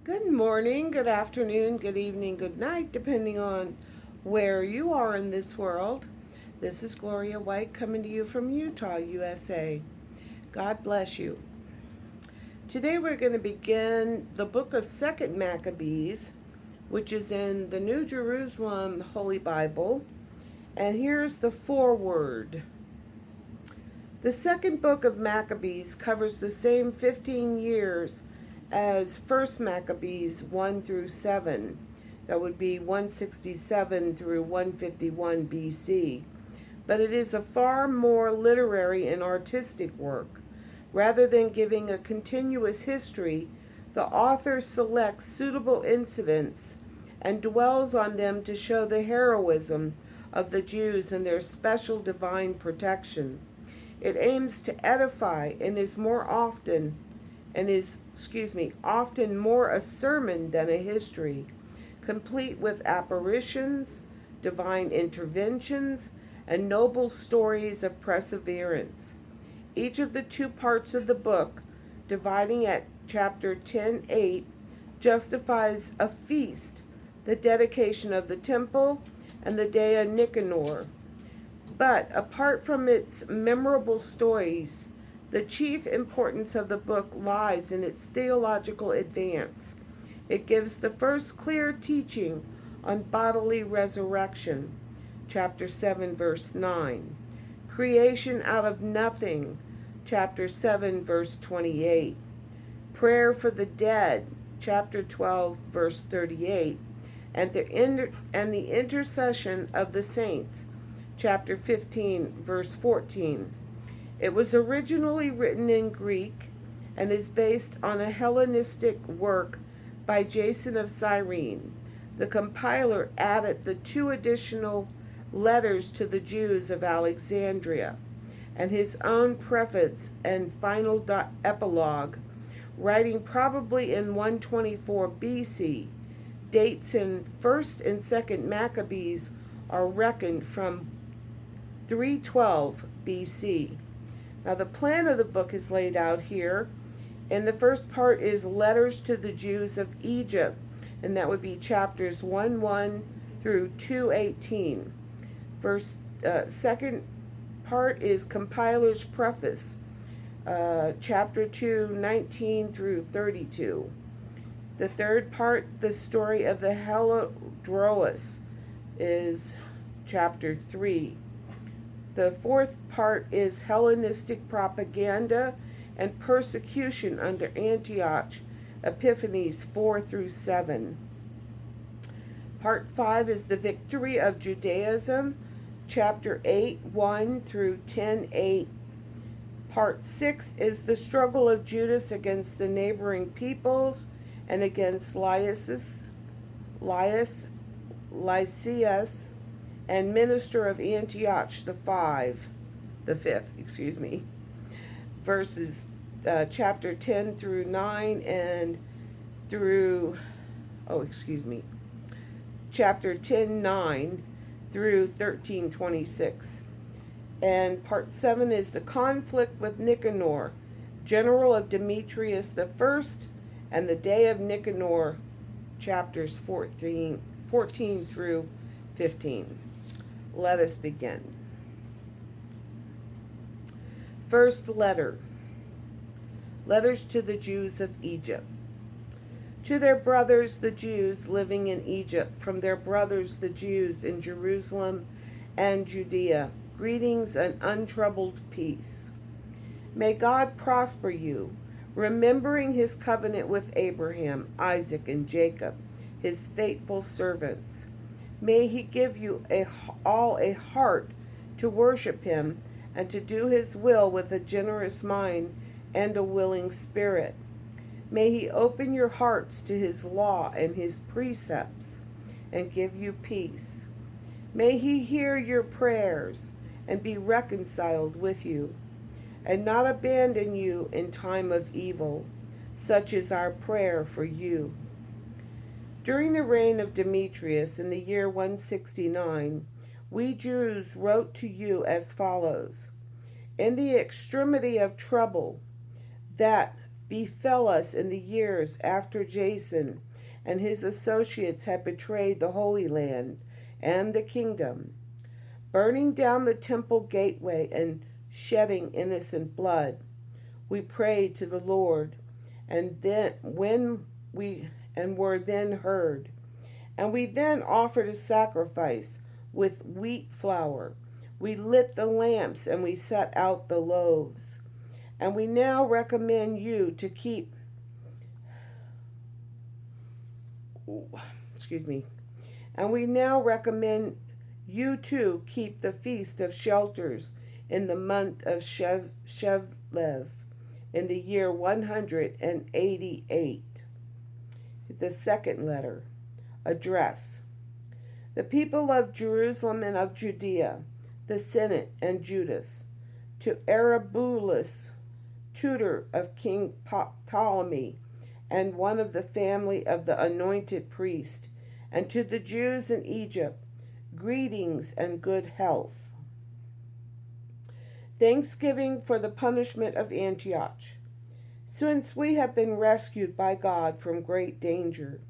Good morning, good afternoon, good evening, good night, depending on where you are in this world. This is Gloria White coming to you from Utah, USA. God bless you. Today we're going to begin the book of 2nd Maccabees, which is in the New Jerusalem Holy Bible. And here's the foreword. The second book of Maccabees covers the same 15 years as 1st Maccabees 1 through 7. That would be 167 through 151 BC. But it is a far more literary and artistic work. Rather than giving a continuous history, the author selects suitable incidents and dwells on them to show the heroism of the Jews and their special divine protection. It aims to edify and is often more a sermon than a history, complete with apparitions, divine interventions, and noble stories of perseverance. Each of the two parts of the book, dividing at chapter 10:8, justifies a feast, the dedication of the temple, and the day of Nicanor. But apart from its memorable stories, the chief importance of the book lies in its theological advance. It gives the first clear teaching on bodily resurrection, chapter 7, verse 9. Creation out of nothing, chapter 7, verse 28. Prayer for the dead, chapter 12, verse 38. And the intercession of the saints, chapter 15, verse 14. It was originally written in Greek and is based on a Hellenistic work by Jason of Cyrene. The compiler added the two additional letters to the Jews of Alexandria and his own preface and final epilogue, writing probably in 124 BC. Dates in 1st and 2nd Maccabees are reckoned from 312 BC. Now the plan of the book is laid out here. And the first part is letters to the Jews of Egypt, and that would be chapters 1:1 through 2:18. Second part is compiler's preface, chapter 2:19 through 32. The third part, the story of the Helodroas, is chapter 3. The fourth part is Hellenistic propaganda and persecution under Antioch, Epiphanes 4 through 7. Part 5 is the victory of Judaism, chapter 8, 1 through 10:8. Part 6 is the struggle of Judas against the neighboring peoples and against Lysias, and minister of Antioch the fifth, verses chapter 10 through 9 and through, chapter 10:9 through 13:26. And part 7 is the conflict with Nicanor, general of Demetrius the First, and the day of Nicanor, chapters 14 through 15. Let us begin. First letter. Letters to the Jews of Egypt. To their brothers the Jews living in Egypt, from their brothers the Jews in Jerusalem and Judea, greetings and untroubled peace. May God prosper you, remembering his covenant with Abraham, Isaac, and Jacob, his faithful servants. May he give you all a heart to worship him and to do his will with a generous mind and a willing spirit. May he open your hearts to his law and his precepts and give you peace. May he hear your prayers and be reconciled with you, and not abandon you in time of evil. Such is our prayer for you. During the reign of Demetrius in the year 169, we Jews wrote to you as follows. In the extremity of trouble that befell us in the years after Jason and his associates had betrayed the Holy Land and the kingdom, burning down the temple gateway and shedding innocent blood. We prayed to the Lord, and then when we and were then heard. And we then offered a sacrifice with wheat flour. We lit the lamps and we set out the loaves. And we now recommend you to keep excuse me. And we now recommend you to keep the Feast of Shelters in the month of Shevlev in the year 188. The second letter. Address. The people of Jerusalem and of Judea, the Senate and Judas, to Arabulus, tutor of King Ptolemy, and one of the family of the anointed priest, and to the Jews in Egypt, greetings and good health. Thanksgiving for the punishment of Antioch. Since we have been rescued by God from great danger,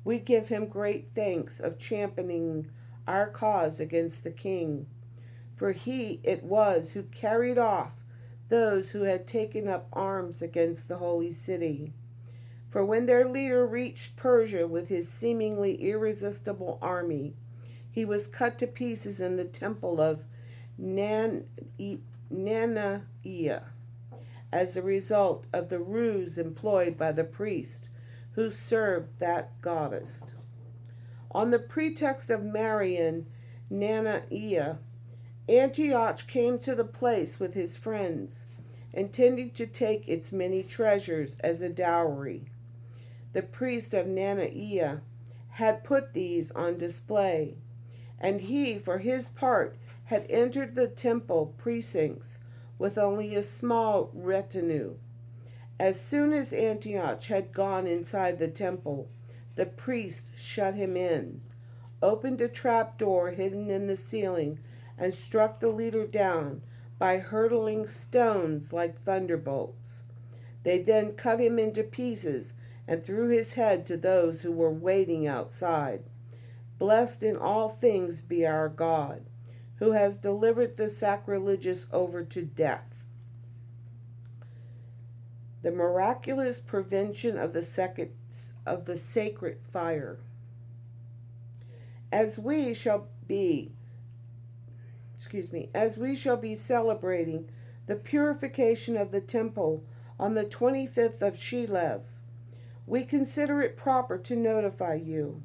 we give him great thanks of championing our cause against the king. For he it was who carried off those who had taken up arms against the holy city. For when their leader reached Persia with his seemingly irresistible army, he was cut to pieces in the temple of Nanaiah as a result of the ruse employed by the priest who served that goddess. On the pretext of marrying Nanaiah, Antioch came to the place with his friends, intending to take its many treasures as a dowry. The priest of Nanaiah had put these on display, and he, for his part, had entered the temple precincts with only a small retinue. As soon as Antioch had gone inside the temple, the priest shut him in, opened a trap door hidden in the ceiling, and struck the leader down by hurtling stones like thunderbolts. They then cut him into pieces and threw his head to those who were waiting outside. Blessed in all things be our God, who has delivered the sacrilegious over to death. The miraculous prevention of the sacred fire. As we shall be celebrating the purification of the temple on the 25th of Shelev, we consider it proper to notify you,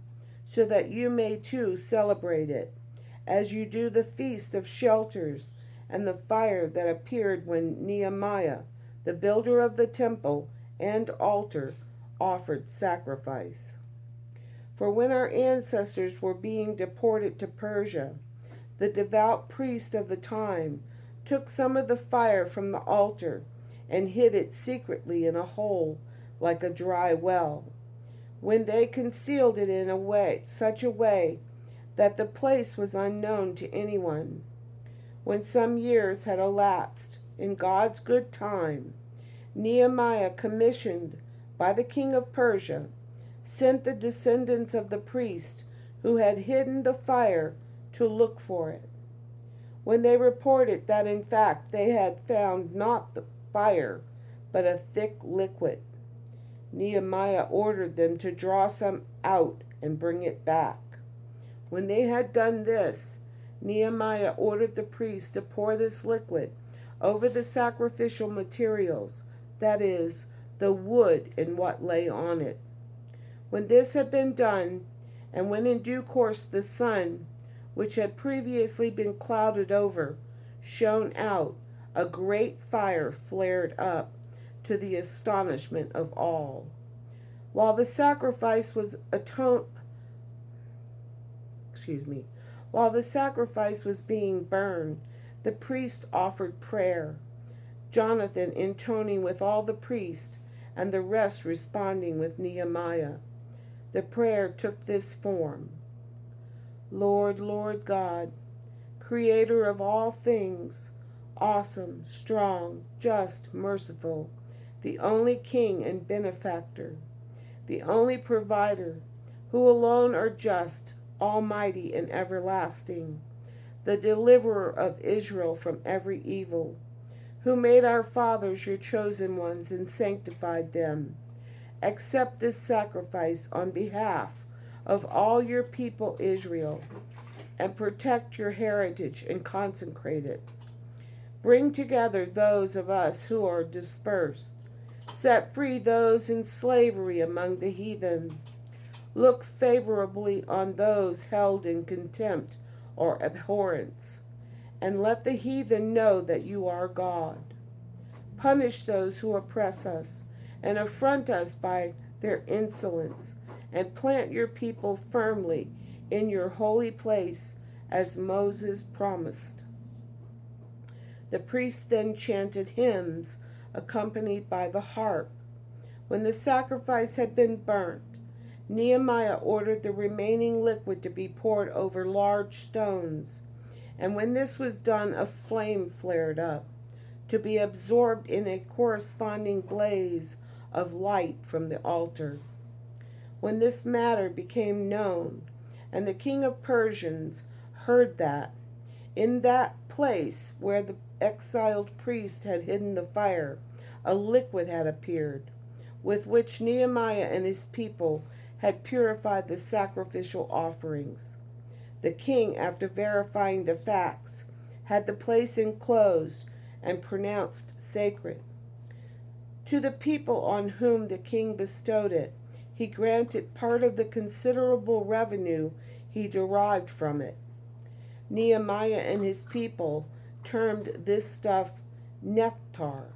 so that you may too celebrate it, as you do the Feast of Shelters and the fire that appeared when Nehemiah, the builder of the temple and altar, offered sacrifice. For when our ancestors were being deported to Persia, the devout priest of the time took some of the fire from the altar and hid it secretly in a hole like a dry well, when they concealed it in such a way that the place was unknown to anyone. When some years had elapsed, in God's good time, Nehemiah, commissioned by the king of Persia, sent the descendants of the priest who had hidden the fire to look for it. When they reported that in fact they had found not the fire, but a thick liquid, Nehemiah ordered them to draw some out and bring it back. When they had done this, Nehemiah ordered the priests to pour this liquid over the sacrificial materials, that is, the wood and what lay on it. When this had been done, and when in due course the sun, which had previously been clouded over, shone out, a great fire flared up, to the astonishment of all. While the sacrifice was being burned, the priest offered prayer, Jonathan intoning with all the priests, and the rest responding with Nehemiah. The prayer took this form: Lord, Lord God, creator of all things, awesome, strong, just, merciful, the only king and benefactor, the only provider, who alone are just, almighty, and everlasting, the deliverer of Israel from every evil, who made our fathers your chosen ones and sanctified them. Accept this sacrifice on behalf of all your people Israel, and protect your heritage and consecrate it. Bring together those of us who are dispersed. Set free those in slavery among the heathen. Look favorably on those held in contempt or abhorrence, and let the heathen know that you are God. Punish those who oppress us and affront us by their insolence, and plant your people firmly in your holy place as Moses promised. The priests then chanted hymns accompanied by the harp. When the sacrifice had been burnt, Nehemiah ordered the remaining liquid to be poured over large stones, and when this was done, a flame flared up, to be absorbed in a corresponding blaze of light from the altar. When this matter became known, and the king of Persians heard that, in that place where the exiled priest had hidden the fire, a liquid had appeared, with which Nehemiah and his people had purified the sacrificial offerings. The king, after verifying the facts, had the place enclosed and pronounced sacred. To the people on whom the king bestowed it, he granted part of the considerable revenue he derived from it. Nehemiah and his people termed this stuff nectar,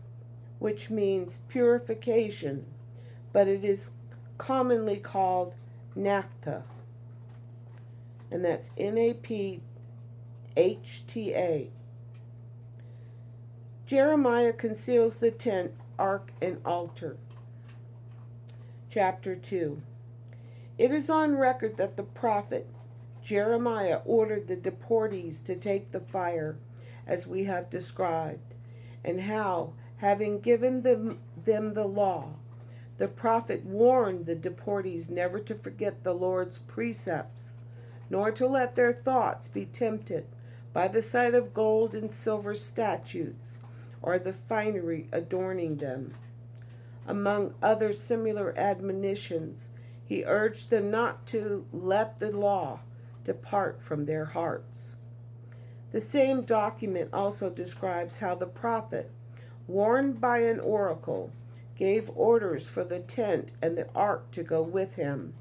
which means purification, but it is commonly called naphtha, and that's NAPHTA. Jeremiah conceals the tent, ark, and altar. Chapter 2. It is on record that the prophet Jeremiah ordered the deportees to take the fire, as we have described, and how, having given them the law, the prophet warned the deportees never to forget the Lord's precepts, nor to let their thoughts be tempted by the sight of gold and silver statues, or the finery adorning them. Among other similar admonitions, he urged them not to let the law depart from their hearts. The same document also describes how the prophet, warned by an oracle, gave orders for the tent and the ark to go with him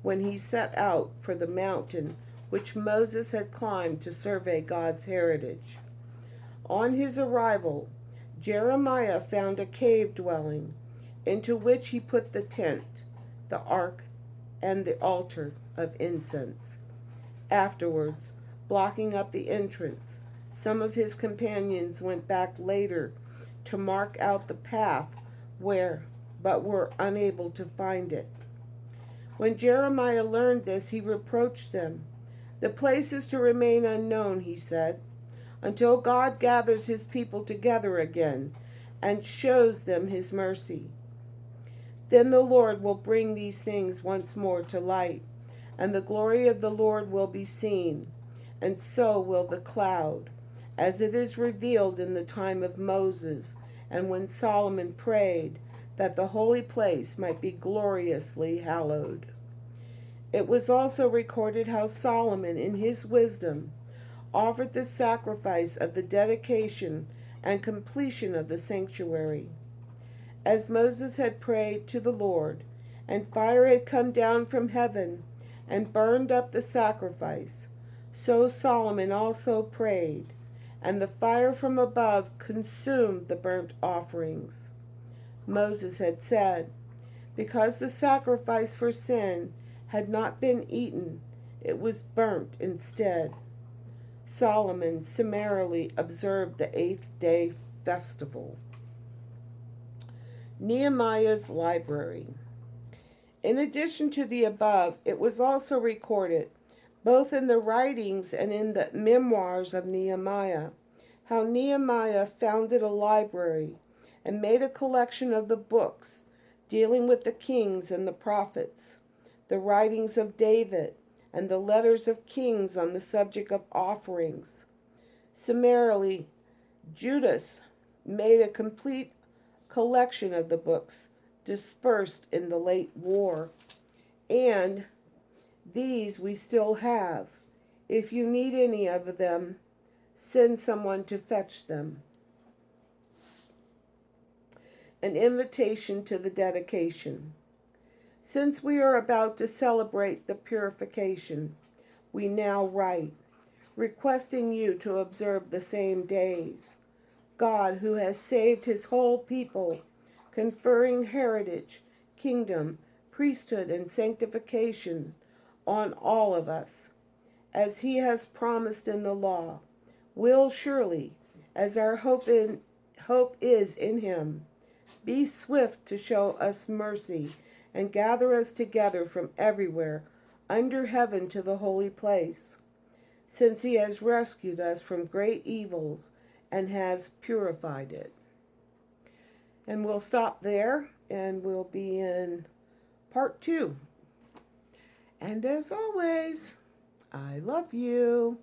when he set out for the mountain which Moses had climbed to survey God's heritage. On his arrival, Jeremiah found a cave dwelling, into which he put the tent, the ark, and the altar of incense. Afterwards, blocking up the entrance, some of his companions went back later to mark out the path but were unable to find it. When Jeremiah learned this, he reproached them. "The place is to remain unknown," he said, "until God gathers his people together again and shows them his mercy. Then the Lord will bring these things once more to light, and the glory of the Lord will be seen, and so will the cloud, as it is revealed in the time of Moses, and when Solomon prayed that the holy place might be gloriously hallowed." It was also recorded how Solomon, in his wisdom, offered the sacrifice of the dedication and completion of the sanctuary. As Moses had prayed to the Lord, and fire had come down from heaven and burned up the sacrifice, so Solomon also prayed, and the fire from above consumed the burnt offerings. Moses had said, because the sacrifice for sin had not been eaten, it was burnt instead. Solomon summarily observed the 8th-day festival. Nehemiah's library. In addition to the above, it was also recorded, both in the writings and in the memoirs of Nehemiah, how Nehemiah founded a library and made a collection of the books dealing with the kings and the prophets, the writings of David, and the letters of kings on the subject of offerings. Similarly, Judas made a complete collection of the books dispersed in the late war, and these we still have. If you need any of them, send someone to fetch them. An invitation to the dedication. Since we are about to celebrate the purification, we now write, requesting you to observe the same days. God, who has saved his whole people, conferring heritage, kingdom, priesthood, and sanctification on all of us, as he has promised in the law, will surely, as our hope is in him, be swift to show us mercy and gather us together from everywhere under heaven to the holy place, since he has rescued us from great evils and has purified it. And we'll stop there, and we'll be in part 2. And as always, I love you.